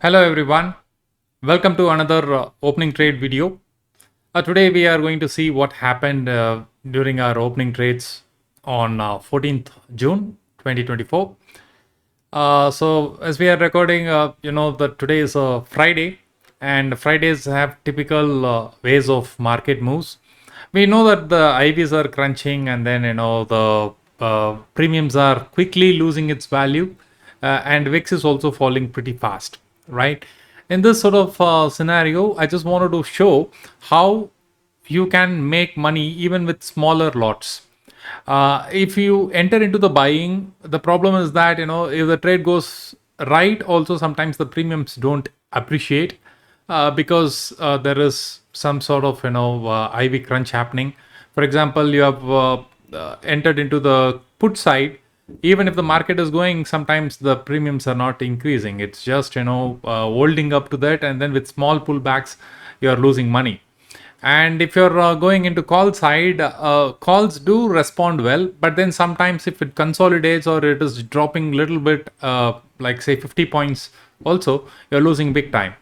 Hello everyone, welcome to another opening trade video. Today we are going to see what happened during our opening trades on 14th June 2024. So as we are recording, that today is a Friday and Fridays have typical ways of market moves. We know that the IVs are crunching and then the premiums are quickly losing its value and VIX is also falling pretty fast, right? In this sort of scenario, I just wanted to show how you can make money even with smaller lots. If you enter into the buying, the problem is that if the trade goes right, also sometimes the premiums don't appreciate because there is some sort of IV crunch happening. For example, you have entered into the put side. Even if the market is going, sometimes the premiums are not increasing. It's just holding up to that, and then with small pullbacks, you are losing money. And if you're going into call side, calls do respond well, but then sometimes if it consolidates or it is dropping a little bit, like say 50 points, also you're losing big time.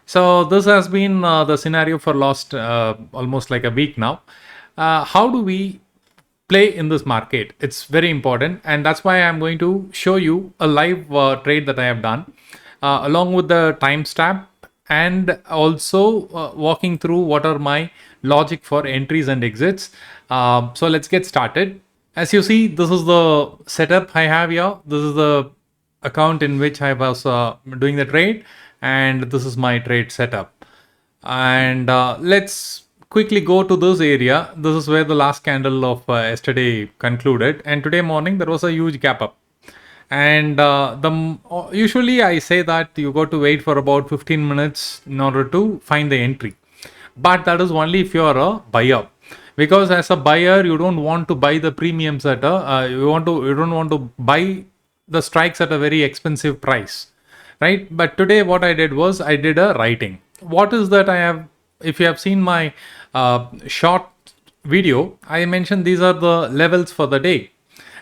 So this has been the scenario for last almost like a week now. How do we play in this market? It's very important, and that's why I'm going to show you a live trade that I have done along with the timestamp, and also walking through what are my logic for entries and exits. So let's get started. As you see, this is the setup I have here. This is the account in which I was doing the trade, and this is my trade setup. And let's quickly go to this area. This is where the last candle of yesterday concluded, and today morning there was a huge gap up. And usually I say that you got to wait for about 15 minutes in order to find the entry, but that is only if you are a buyer, because as a buyer you don't want to buy the premiums at a you don't want to buy the strikes at a very expensive price, right? But today what I did was I did a writing. What is that? I have, if you have seen my short video, I mentioned these are the levels for the day,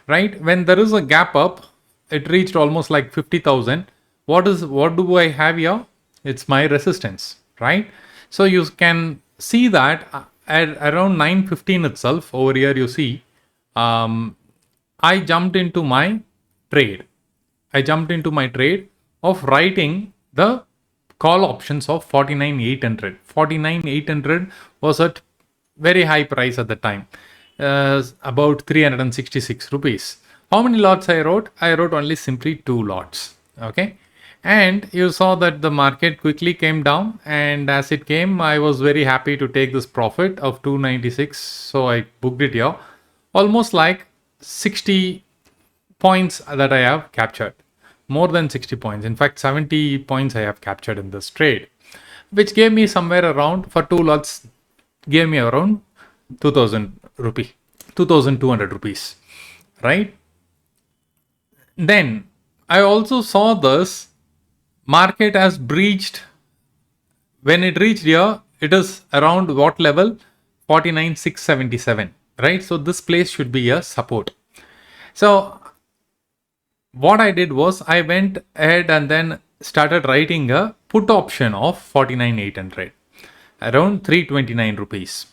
right? When there is a gap up, it reached almost like 50,000. What do I have here? It's my resistance, right? So you can see that at around 9:15 itself over here, you see, I jumped into my trade. I jumped into my trade of writing the call options of 49,800. 49,800 was at very high price at the time, about 366 rupees. How many lots I wrote? I wrote only simply 2 lots. Okay. And you saw that the market quickly came down, and as it came, I was very happy to take this profit of 296. So I booked it here. Almost like 60 points that I have captured. More than 60 points. In fact, 70 points I have captured in this trade, which gave me somewhere around, for 2 lots, gave me around 2000 rupee, 2200 rupees, right? Then I also saw this market has breached. When it reached here, it is around what level? 49,677, right? So this place should be a support. So what I did was I went ahead and then started writing a put option of 49,800, around 329 rupees.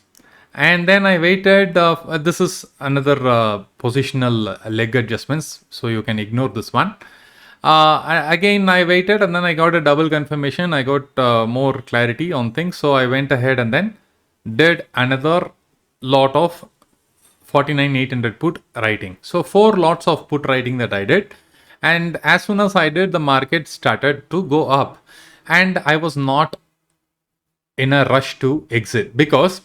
And then I waited. This is another positional leg adjustments, so you can ignore this one. Again, I waited and then I got a double confirmation. I got more clarity on things. So I went ahead and then did another lot of 49,800 put writing. So 4 lots of put writing that I did. And as soon as I did, the market started to go up. And I was not in a rush to exit, because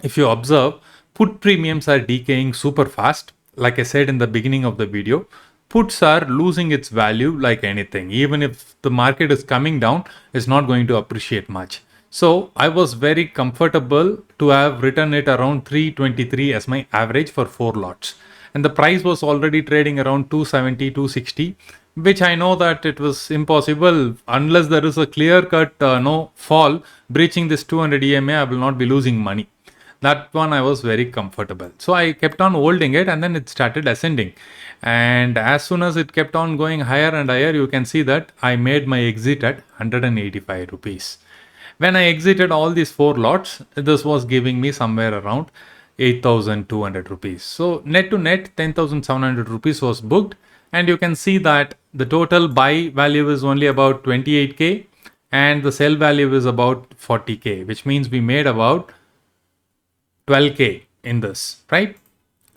if you observe, put premiums are decaying super fast. Like I said in the beginning of the video, puts are losing its value like anything. Even if the market is coming down, it's not going to appreciate much. So I was very comfortable to have written it around 323 as my average for 4 lots. And the price was already trading around 270, 260, which I know that it was impossible unless there is a clear cut no fall breaching this 200 EMA. I will not be losing money. That one I was very comfortable. So I kept on holding it and then it started ascending. And as soon as it kept on going higher and higher, you can see that I made my exit at 185 rupees. When I exited all these four lots, this was giving me somewhere around 8,200 rupees. So net to net, 10,700 rupees was booked. And you can see that the total buy value is only about 28k and the sell value is about 40k, which means we made about 12k in this, right?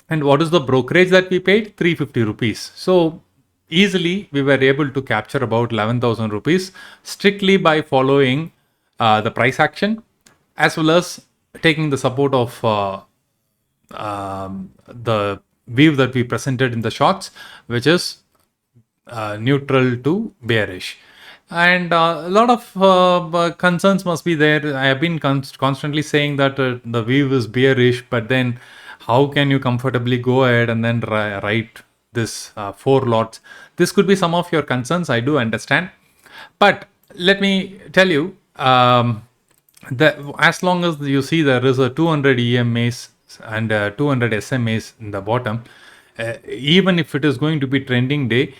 And what is the brokerage that we paid? 350 rupees. So easily we were able to capture about 11,000 rupees strictly by following the price action as well as taking the support of the view that we presented in the shots, which is neutral to bearish. And a lot of concerns must be there. I have been constantly saying that the view is bearish, but then how can you comfortably go ahead and then write this four lots? This could be some of your concerns. I do understand. But let me tell you, that as long as you see there is a 200 EMAs and 200 SMAs in the bottom, even if it is going to be trending day,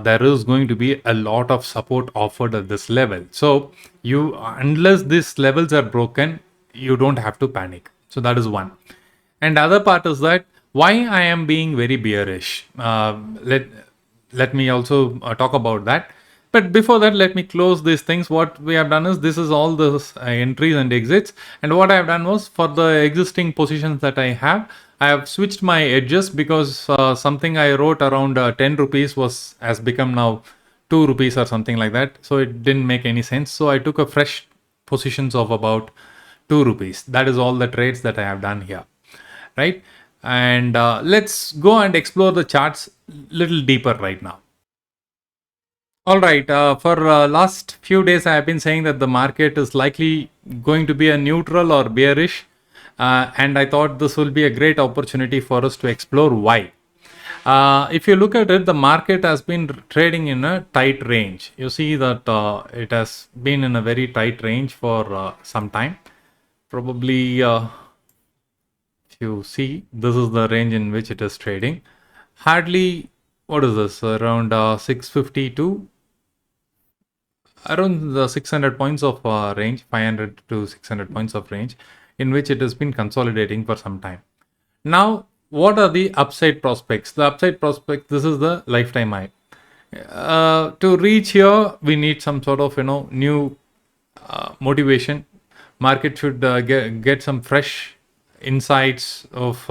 there is going to be a lot of support offered at this level. So you, unless these levels are broken, you don't have to panic. So that is one. And the other part is that why I am being very bearish. Let me also talk about that. But before that, let me close these things. What we have done is, this is all the entries and exits. And what I have done was, for the existing positions that I have switched my edges because something I wrote around 10 rupees has become now 2 rupees or something like that. So it didn't make any sense. So I took a fresh positions of about 2 rupees. That is all the trades that I have done here, right? And let's go and explore the charts little deeper right now. All right. For last few days, I have been saying that the market is likely going to be a neutral or bearish, and I thought this will be a great opportunity for us to explore why. If you look at it, the market has been trading in a tight range. You see that it has been in a very tight range for some time. Probably, if you see, this is the range in which it is trading. Hardly, what is this? Around 650 to around the 600 points of range, 500 to 600 points of range, in which it has been consolidating for some time. Now, what are the upside prospects? The upside prospects, this is the lifetime high. To reach here, we need some sort of new motivation. Market should get some fresh insights of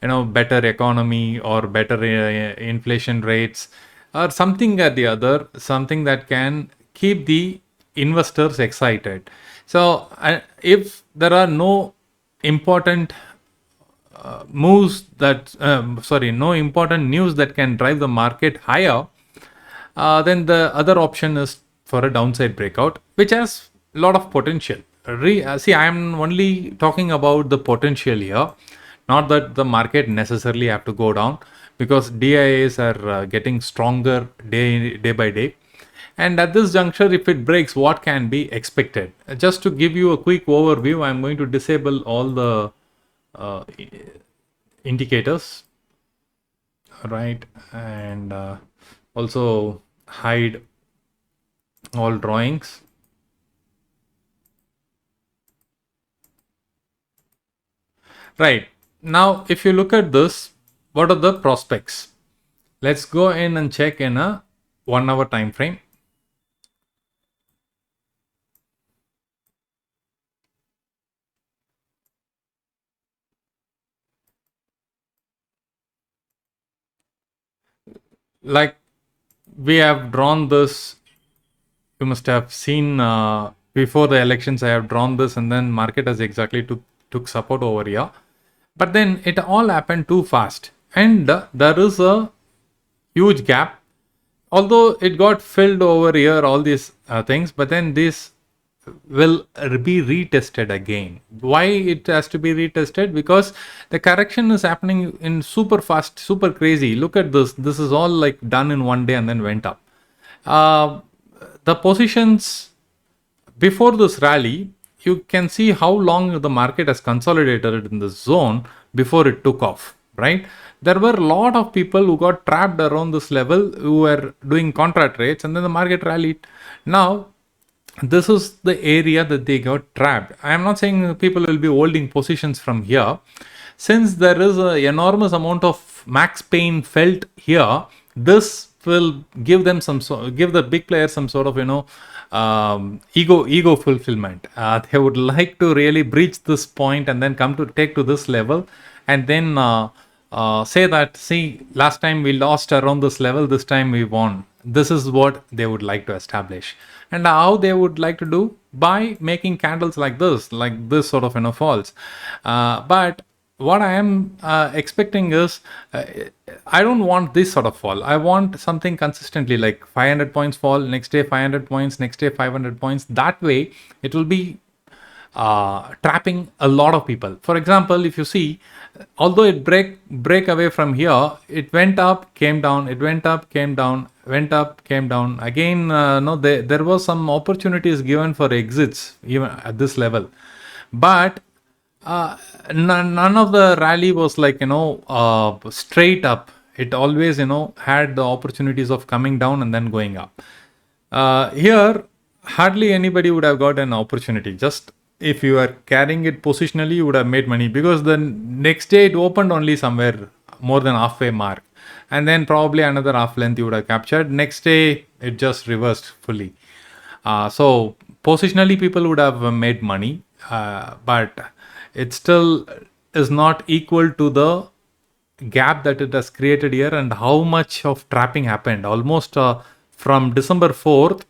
better economy or better inflation rates or something or the other, something that can keep the investors excited. So if there are no important moves that no important news that can drive the market higher, then the other option is for a downside breakout, which has a lot of potential. See, I am only talking about the potential here, not that the market necessarily have to go down, because DIAs are getting stronger day by day. And at this juncture, if it breaks, what can be expected? Just to give you a quick overview, I'm going to disable all the indicators, right? And also hide all drawings. Right. Now, if you look at this, what are the prospects? Let's go in and check in a 1 hour time frame. Like we have drawn this, you must have seen before the elections, I have drawn this, and then market has exactly took support over here. But then it all happened too fast, and there is a huge gap. Although it got filled over here, all these things, but then this will be retested again. Why it has to be retested? Because the correction is happening in super fast, super crazy. Look at this. This is all like done in one day and then went up. The positions before this rally, you can see how long the market has consolidated in this zone before it took off. right? There were a lot of people who got trapped around this level who were doing contra trades, and then the market rallied. Now, this is the area that they got trapped. I am not saying people will be holding positions from here. Since there is an enormous amount of max pain felt here, this will give them give the big players some sort of ego fulfillment. They would like to really breach this point and then come to take to this level, and then say that, see, last time we lost around this level, this time we won. This is what they would like to establish. And how they would like to do? By making candles like this sort of falls. But what I am expecting is, I don't want this sort of fall. I want something consistently, like 500 points fall, next day 500 points, next day 500 points. That way it will be trapping a lot of people. For example, if you see, although it break away from here, it went up, came down, it went up, came down, went up, came down again. No, there was some opportunities given for exits even at this level, but none of the rally was like straight up. It always had the opportunities of coming down and then going up. Here hardly anybody would have got an opportunity. Just if you are carrying it positionally, you would have made money, because the next day it opened only somewhere more than halfway mark, and then probably another half length you would have captured. Next day it just reversed fully. So positionally people would have made money, but it still is not equal to the gap that it has created here, and how much of trapping happened. Almost from December 4th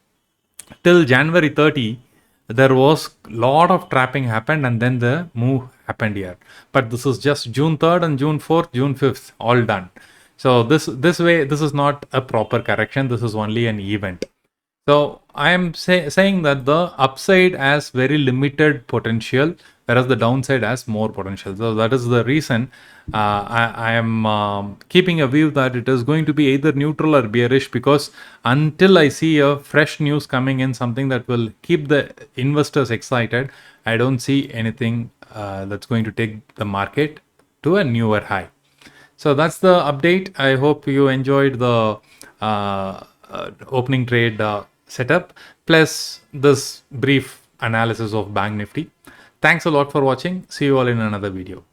till January 30, there was a lot of trapping happened, and then the move happened here. But this is just June 3rd and June 4th, June 5th, all done. So this way, this is not a proper correction. This is only an event. So I am saying that the upside has very limited potential, whereas the downside has more potential. So that is the reason I am keeping a view that it is going to be either neutral or bearish, because until I see a fresh news coming in, something that will keep the investors excited, I don't see anything that's going to take the market to a newer high. So that's the update. I hope you enjoyed the opening trade setup, plus this brief analysis of Banknifty. Thanks a lot for watching. See you all in another video.